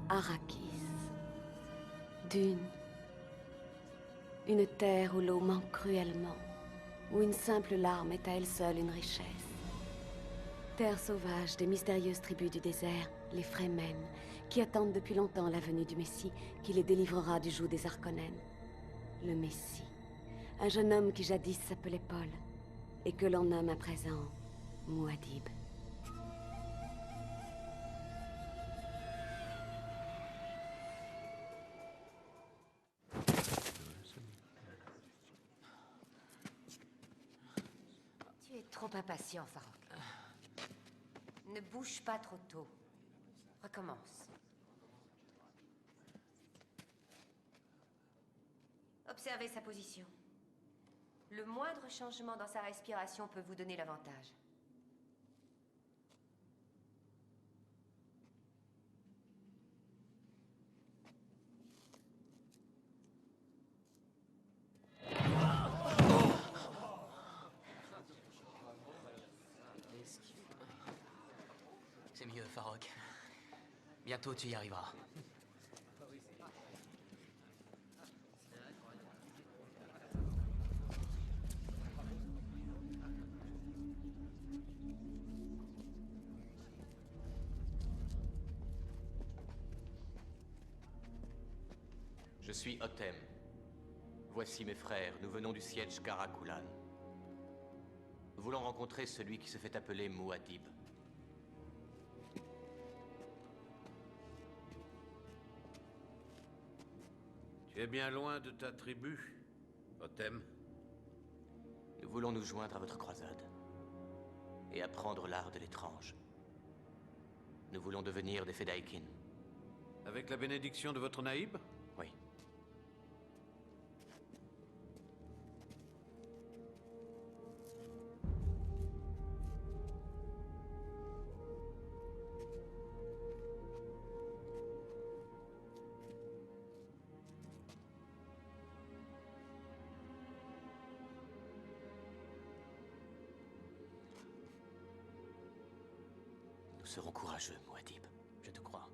Arrakis. Dune. Une terre où l'eau manque cruellement, où une simple larme est à elle seule une richesse. Terre sauvage des mystérieuses tribus du désert, les Fremen, qui attendent depuis longtemps la venue du Messie, qui les délivrera du joug des Harkonnen. Le Messie. Un jeune homme qui jadis s'appelait Paul, et que l'on nomme à présent Muad'Dib. Tu es trop impatient, Farok. Ne bouge pas trop tôt. Recommence. Observez sa position. Le moindre changement dans sa respiration peut vous donner l'avantage. C'est mieux, Farok. Bientôt, tu y arriveras. Je suis Otem. Voici mes frères, nous venons du siège Karakulan. Nous voulons rencontrer celui qui se fait appeler Muad'Dib. Tu es bien loin de ta tribu, Otem. Nous voulons nous joindre à votre croisade et apprendre l'art de l'étrange. Nous voulons devenir des Fedaykin. Avec la bénédiction de votre naïb? Oui. Nous serons courageux, Muad'Dib. Je te crois.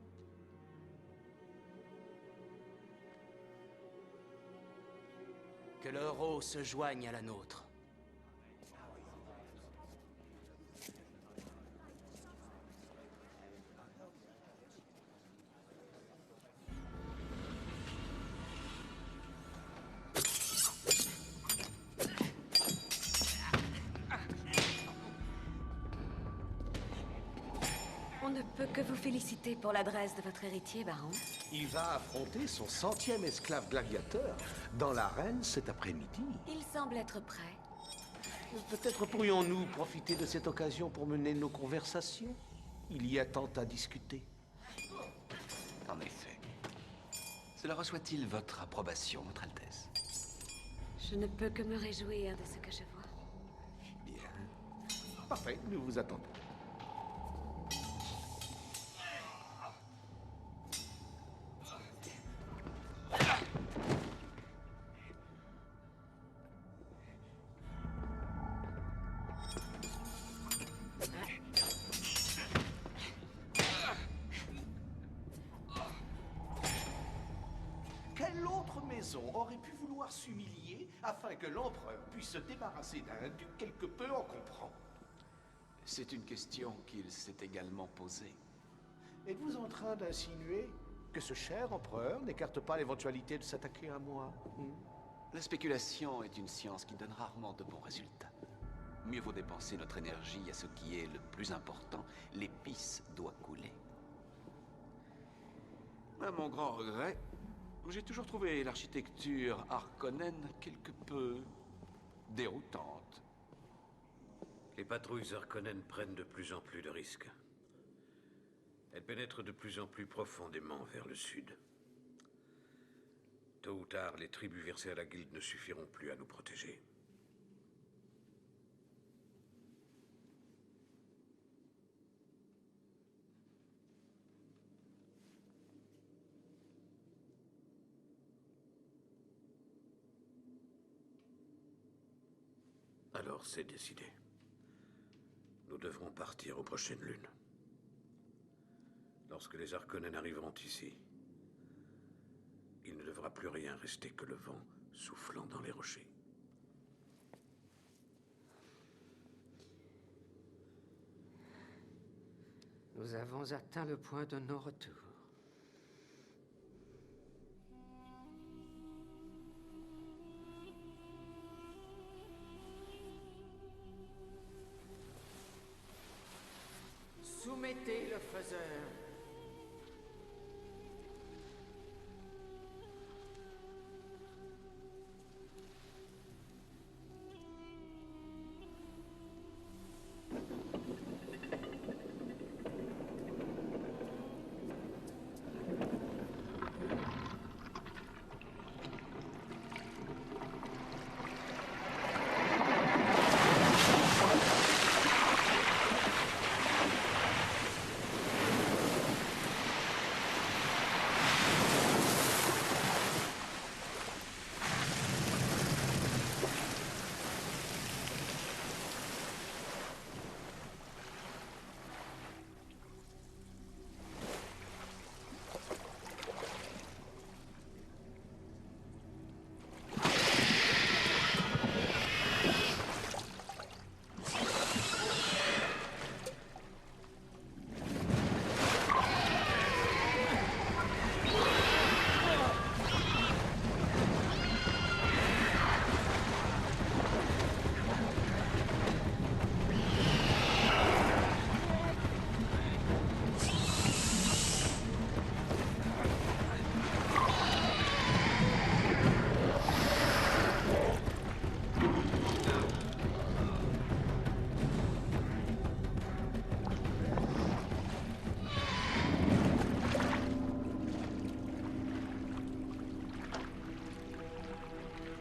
Que leur eau se joigne à la nôtre. On ne peut que vous féliciter pour l'adresse de votre héritier, baron. Il va affronter son 100e esclave gladiateur dans l'arène cet après-midi. Il semble être prêt. Peut-être pourrions-nous profiter de cette occasion pour mener nos conversations. Il y a tant à discuter. En effet. Cela reçoit-il votre approbation, Votre Altesse? Je ne peux que me réjouir de ce que je vois. Bien. Parfait, nous vous attendons. Quelle autre maison aurait pu vouloir s'humilier afin que l'empereur puisse se débarrasser d'un duc quelque peu encombrant? C'est une question qu'il s'est également posée. Êtes-vous en train d'insinuer que ce cher empereur n'écarte pas l'éventualité de s'attaquer à moi? La spéculation est une science qui donne rarement de bons résultats. Mieux vaut dépenser notre énergie à ce qui est le plus important. L'épice doit couler. À mon grand regret, j'ai toujours trouvé l'architecture Harkonnen quelque peu déroutante. Les patrouilles Harkonnen prennent de plus en plus de risques. Elles pénètrent de plus en plus profondément vers le sud. Tôt ou tard, les tribus versées à la guilde ne suffiront plus à nous protéger. Alors c'est décidé. Nous devrons partir aux prochaines lunes. Lorsque les Harkonnen arriveront ici, il ne devra plus rien rester que le vent soufflant dans les rochers. Nous avons atteint le point de non-retour. Soumettez le faiseur.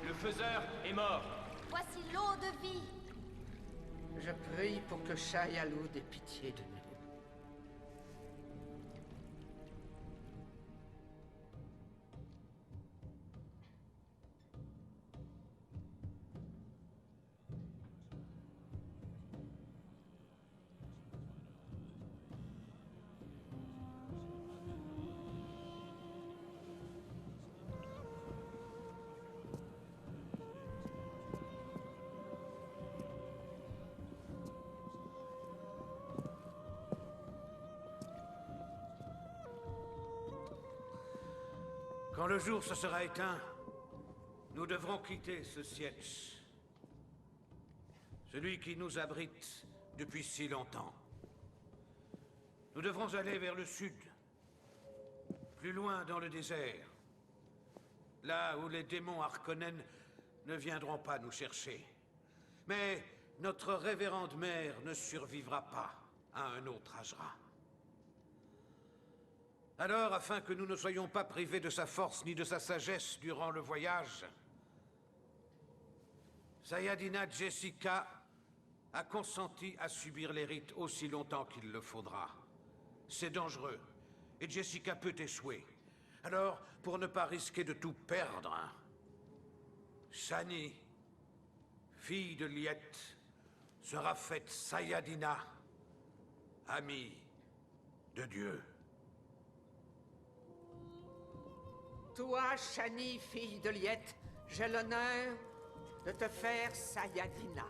Le faiseur est mort. Voici l'eau de vie. Je prie pour que Shai-Hulud ait pitié de nous. Quand le jour se sera éteint, nous devrons quitter ce Sietch. Celui qui nous abrite depuis si longtemps. Nous devrons aller vers le sud, plus loin dans le désert, là où les démons Harkonnen ne viendront pas nous chercher. Mais notre révérende mère ne survivra pas à un autre Ajra. Alors, afin que nous ne soyons pas privés de sa force ni de sa sagesse durant le voyage, Sayadina Jessica a consenti à subir les rites aussi longtemps qu'il le faudra. C'est dangereux, et Jessica peut échouer. Alors, pour ne pas risquer de tout perdre, Shani, fille de Liet, sera faite Sayadina, amie de Dieu. Toi, Shani, fille de Liet, j'ai l'honneur de te faire Sayadina.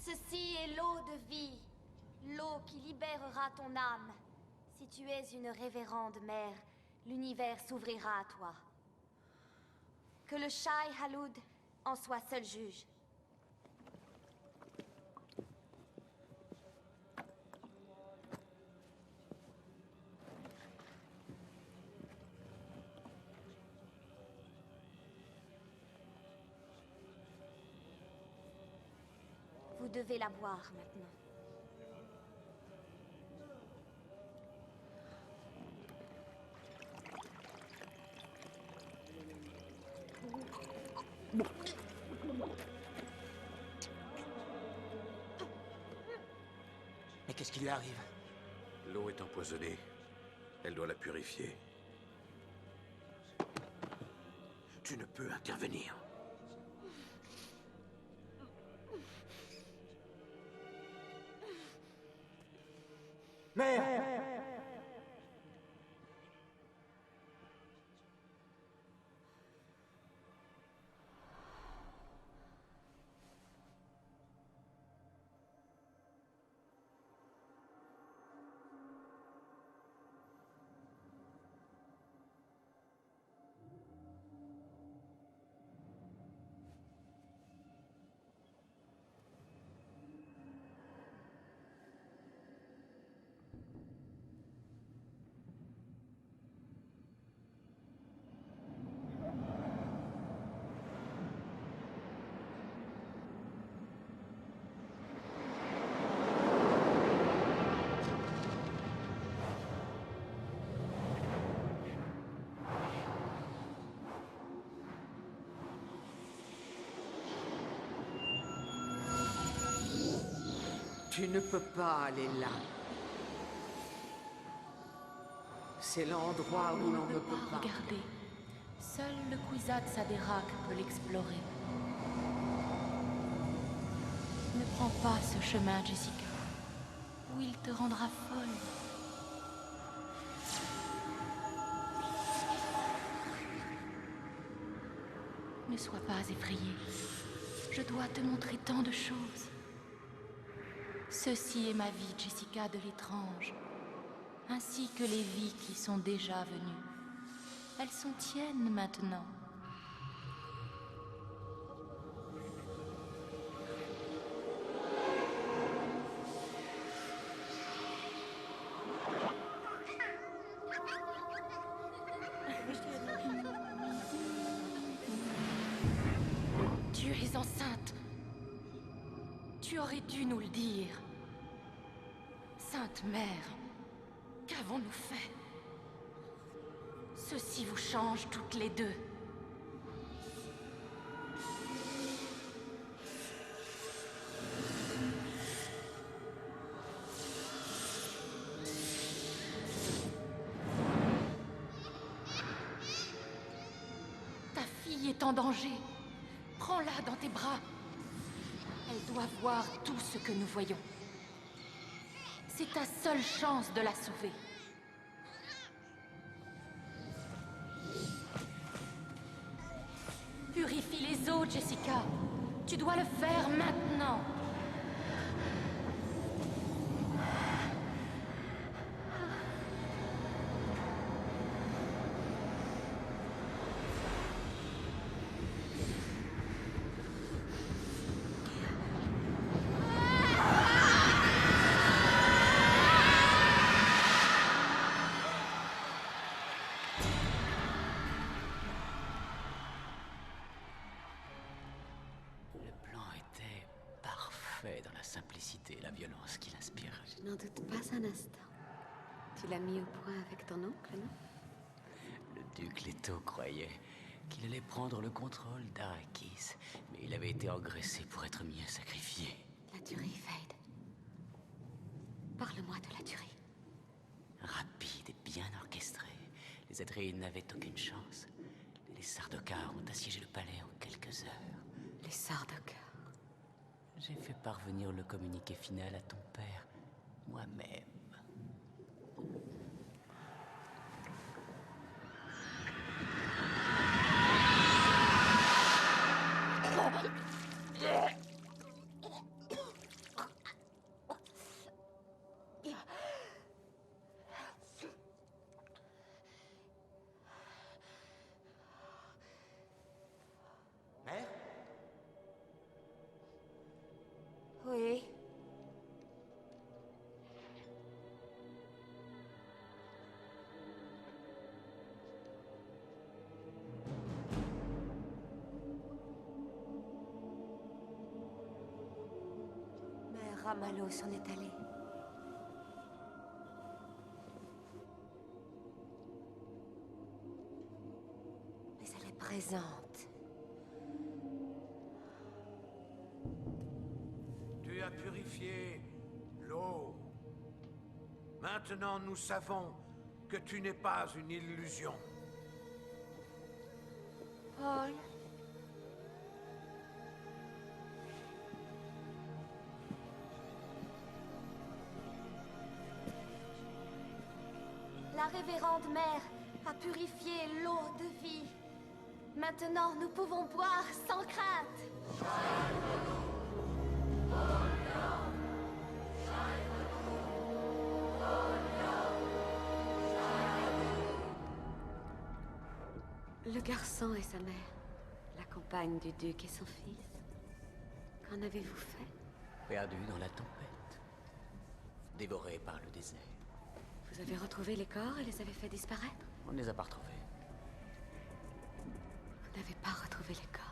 Ceci est l'eau de vie, l'eau qui libérera ton âme. Si tu es une révérende mère, l'univers s'ouvrira à toi. Que le Shai Hulud en soit seul juge. Vous devez la boire maintenant. Mais qu'est-ce qui lui arrive? L'eau est empoisonnée. Elle doit la purifier. Tu ne peux intervenir. Mère! Tu ne peux pas aller là. C'est l'endroit où l'on ne peut pas. Regardez, seul le Kwisatz Haderach peut l'explorer. Ne prends pas ce chemin, Jessica, ou il te rendra folle. Ne sois pas effrayée. Je dois te montrer tant de choses. Ceci est ma vie, Jessica de l'étrange, ainsi que les vies qui sont déjà venues. Elles sont tiennes maintenant. Tu es enceinte. Tu aurais dû nous le dire. Sainte Mère, qu'avons-nous fait? Ceci vous change toutes les deux. Ta fille est en danger. Prends-la dans tes bras. Elle doit voir tout ce que nous voyons. C'est ta seule chance de la sauver. Purifie les eaux, Jessica. Tu dois le faire maintenant. Dans la simplicité et la violence qu'il inspire. Je n'en doute pas un instant. Tu l'as mis au point avec ton oncle, non? Le duc Leto croyait qu'il allait prendre le contrôle d'Arrakis, mais il avait été engraissé pour être mieux sacrifié. La tuerie, Feyd. Parle-moi de la tuerie. Rapide et bien orchestrée, les Atreides n'avaient aucune chance. Les Sardaukar ont assiégé le palais en quelques heures. Les Sardaukar. J'ai fait parvenir le communiqué final à ton père, moi-même. Oui. Mère Ramallo s'en est allée. Mais elle est présente. Tu as purifié l'eau. Maintenant, nous savons que tu n'es pas une illusion. Paul. La révérende mère a purifié l'eau de vie. Maintenant, nous pouvons boire sans crainte. Le garçon et sa mère, la compagne du duc et son fils. Qu'en avez-vous fait? Perdu dans la tempête. Dévoré par le désert. Vous avez retrouvé les corps et les avez fait disparaître? On ne les a pas retrouvés. Vous n'avez pas retrouvé les corps.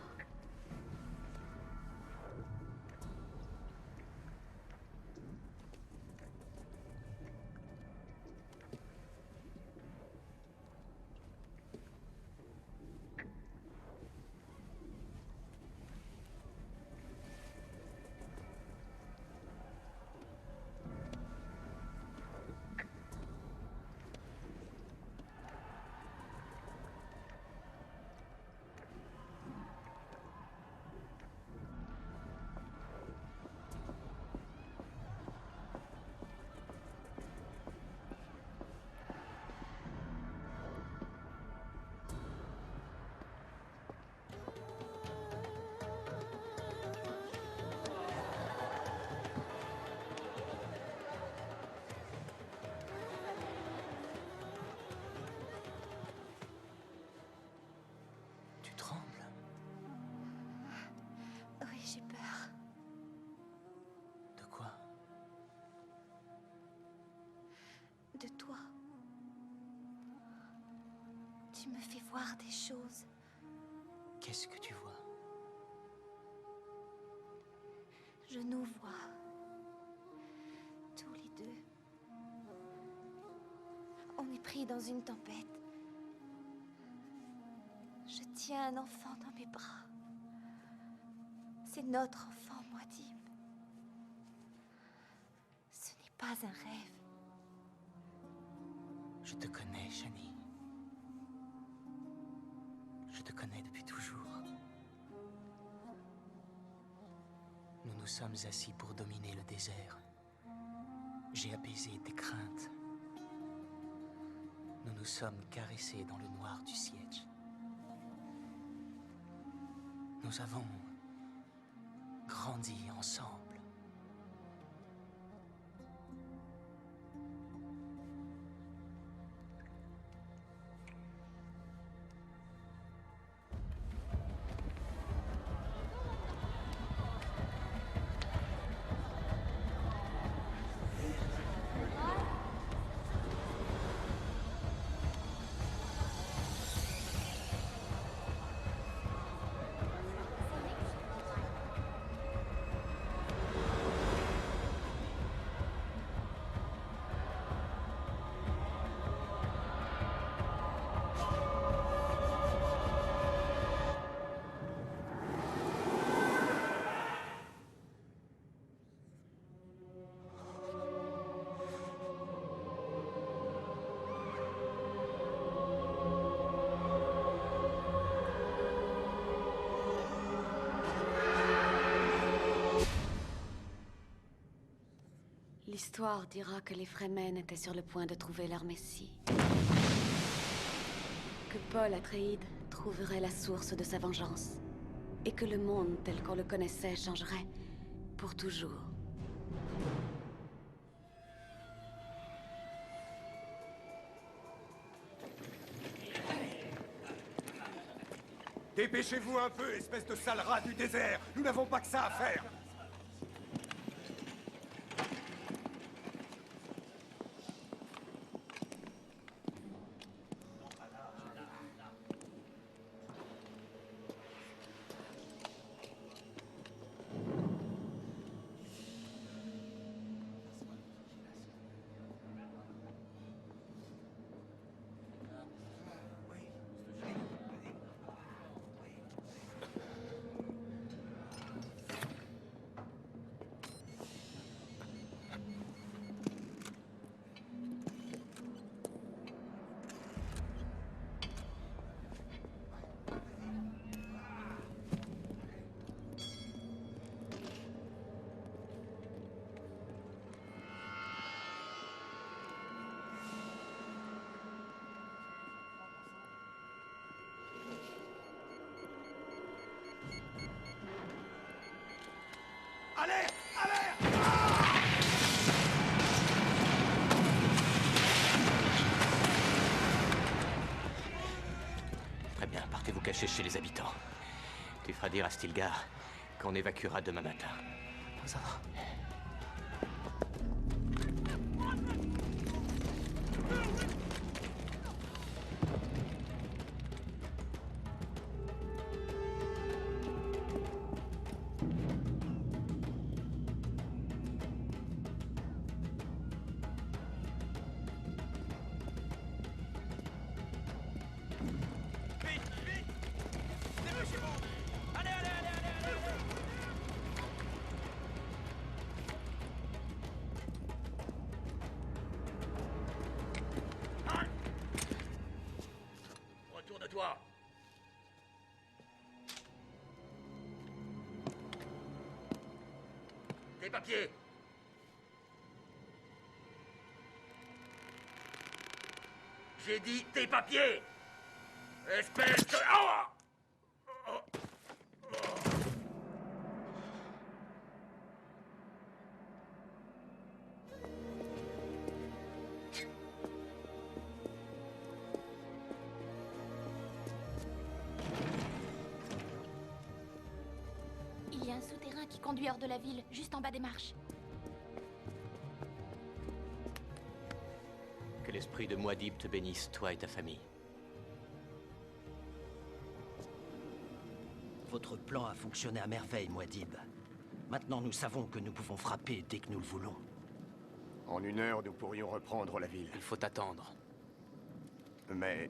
Tu trembles? Oui, j'ai peur. De quoi? De toi. Tu me fais voir des choses. Qu'est-ce que tu vois? Je nous vois. Tous les deux. On est pris dans une tempête. Je tiens un enfant dans mes bras. C'est notre enfant, Muad'Dib. Ce n'est pas un rêve. Je te connais, Shani. Je te connais depuis toujours. Nous nous sommes assis pour dominer le désert. J'ai apaisé tes craintes. Nous nous sommes caressés dans le noir du siège. Nous avons grandi ensemble. L'histoire dira que les Fremen étaient sur le point de trouver leur messie. Que Paul Atreides trouverait la source de sa vengeance. Et que le monde tel qu'on le connaissait changerait pour toujours. Dépêchez-vous un peu, espèce de sale rat du désert. Nous n'avons pas que ça à faire. Alerte! Alerte! Très bien, partez vous cacher chez les habitants. Tu feras dire à Stilgar qu'on évacuera demain matin. Ça va. Retourne-toi! Tes papiers! J'ai dit tes papiers! Espèce de... Oh! Il y a un souterrain qui conduit hors de la ville, juste en bas des marches. Que l'esprit de Muad'Dib te bénisse, toi et ta famille. Votre plan a fonctionné à merveille, Muad'Dib. Maintenant, nous savons que nous pouvons frapper dès que nous le voulons. En 1 heure, nous pourrions reprendre la ville. Il faut attendre. Mais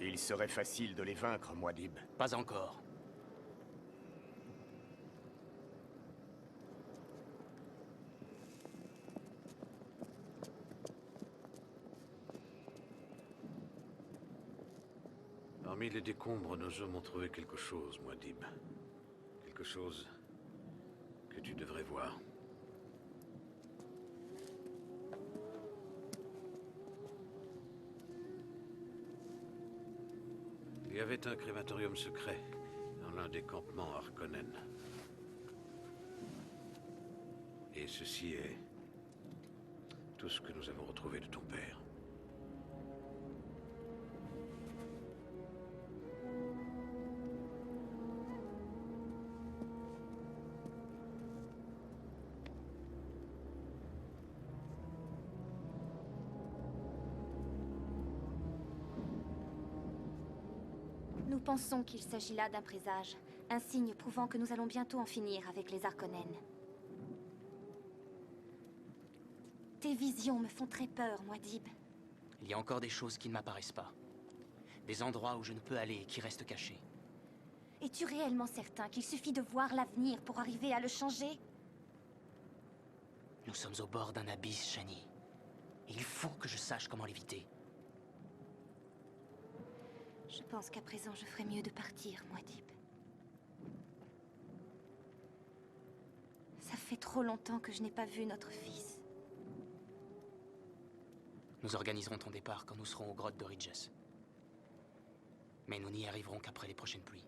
il serait facile de les vaincre, Muad'Dib. Pas encore. Parmi les décombres, nos hommes ont trouvé quelque chose, Muad'Dib. Quelque chose que tu devrais voir. Il y avait un crématorium secret dans l'un des campements Harkonnen. Et ceci est tout ce que nous avons retrouvé de ton père. Nous pensons qu'il s'agit là d'un présage, un signe prouvant que nous allons bientôt en finir avec les Harkonnen. Tes visions me font très peur, Muad'Dib. Il y a encore des choses qui ne m'apparaissent pas. Des endroits où je ne peux aller et qui restent cachés. Es-tu réellement certain qu'il suffit de voir l'avenir pour arriver à le changer? Nous sommes au bord d'un abysse, Shani. Et il faut que je sache comment l'éviter. Je pense qu'à présent, je ferais mieux de partir, Muad'Dib. Ça fait trop longtemps que je n'ai pas vu notre fils. Nous organiserons ton départ quand nous serons aux grottes de Ridges. Mais nous n'y arriverons qu'après les prochaines pluies.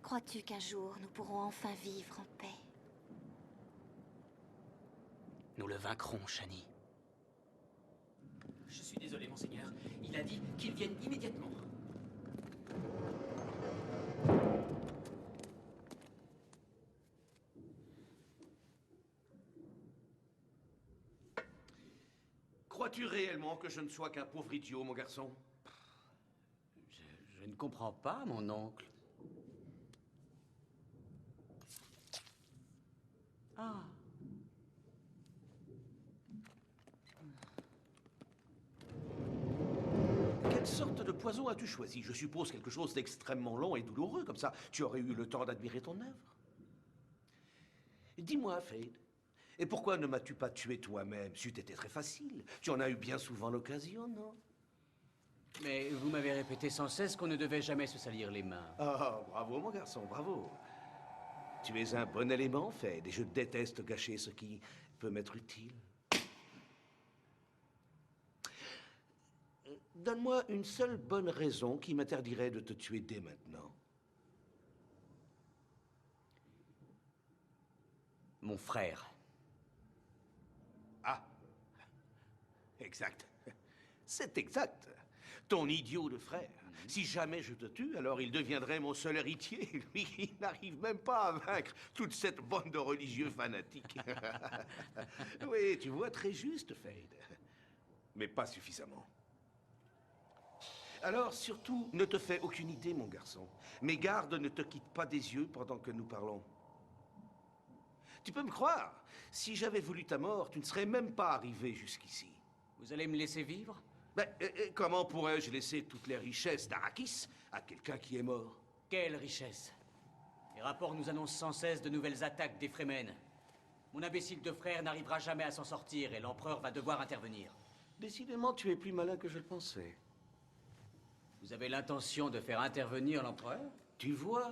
Crois-tu qu'un jour, nous pourrons enfin vivre en paix? Nous le vaincrons, Shani. Je suis désolé, monseigneur. Il a dit qu'il vienne immédiatement. Crois-tu réellement que je ne sois qu'un pauvre idiot, mon garçon? Je ne comprends pas, mon oncle. Ah. Quelle sorte de poison as-tu choisi? Je suppose quelque chose d'extrêmement long et douloureux, comme ça tu aurais eu le temps d'admirer ton œuvre. Dis-moi, Fade, et pourquoi ne m'as-tu pas tué toi-même? C'eût été très facile. Tu en as eu bien souvent l'occasion, non? Mais vous m'avez répété sans cesse qu'on ne devait jamais se salir les mains. Ah, bravo, mon garçon, bravo. Tu es un bon élément, Fade, et je déteste gâcher ce qui peut m'être utile. Donne-moi une seule bonne raison qui m'interdirait de te tuer dès maintenant. Mon frère. Ah. Exact. C'est exact. Ton idiot de frère. Si jamais je te tue, alors il deviendrait mon seul héritier. Lui, il n'arrive même pas à vaincre toute cette bande de religieux fanatiques. Oui, tu vois, très juste, Fade. Mais pas suffisamment. Alors, surtout, ne te fais aucune idée, mon garçon. Mes gardes ne te quittent pas des yeux pendant que nous parlons. Tu peux me croire, si j'avais voulu ta mort, tu ne serais même pas arrivé jusqu'ici. Vous allez me laisser vivre? Ben, comment pourrais-je laisser toutes les richesses d'Arrakis à quelqu'un qui est mort? Quelle richesse! Les rapports nous annoncent sans cesse de nouvelles attaques des Fremen. Mon imbécile de frère n'arrivera jamais à s'en sortir et l'empereur va devoir intervenir. Décidément, tu es plus malin que je le pensais. Vous avez l'intention de faire intervenir l'empereur? Tu vois,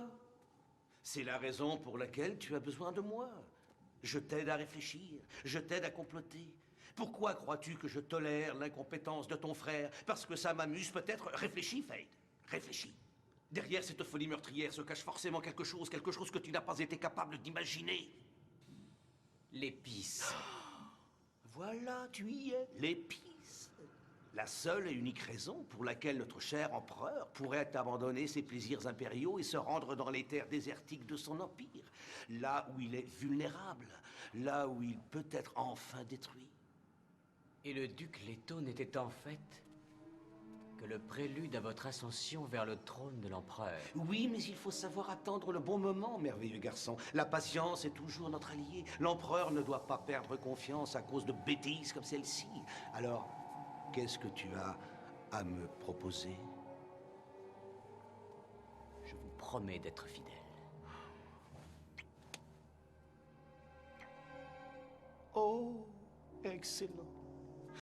c'est la raison pour laquelle tu as besoin de moi. Je t'aide à réfléchir, je t'aide à comploter. Pourquoi crois-tu que je tolère l'incompétence de ton frère? Parce que ça m'amuse peut-être? Réfléchis, Fade. Réfléchis. Derrière cette folie meurtrière se cache forcément quelque chose que tu n'as pas été capable d'imaginer. L'épice. Voilà, tu y es. L'épice. La seule et unique raison pour laquelle notre cher empereur pourrait abandonner ses plaisirs impériaux et se rendre dans les terres désertiques de son empire. Là où il est vulnérable. Là où il peut être enfin détruit. Et le duc Leto n'était en fait que le prélude à votre ascension vers le trône de l'empereur. Oui, mais il faut savoir attendre le bon moment, merveilleux garçon. La patience est toujours notre allié. L'empereur ne doit pas perdre confiance à cause de bêtises comme celle-ci. Alors, qu'est-ce que tu as à me proposer? Je vous promets d'être fidèle. Oh, excellent.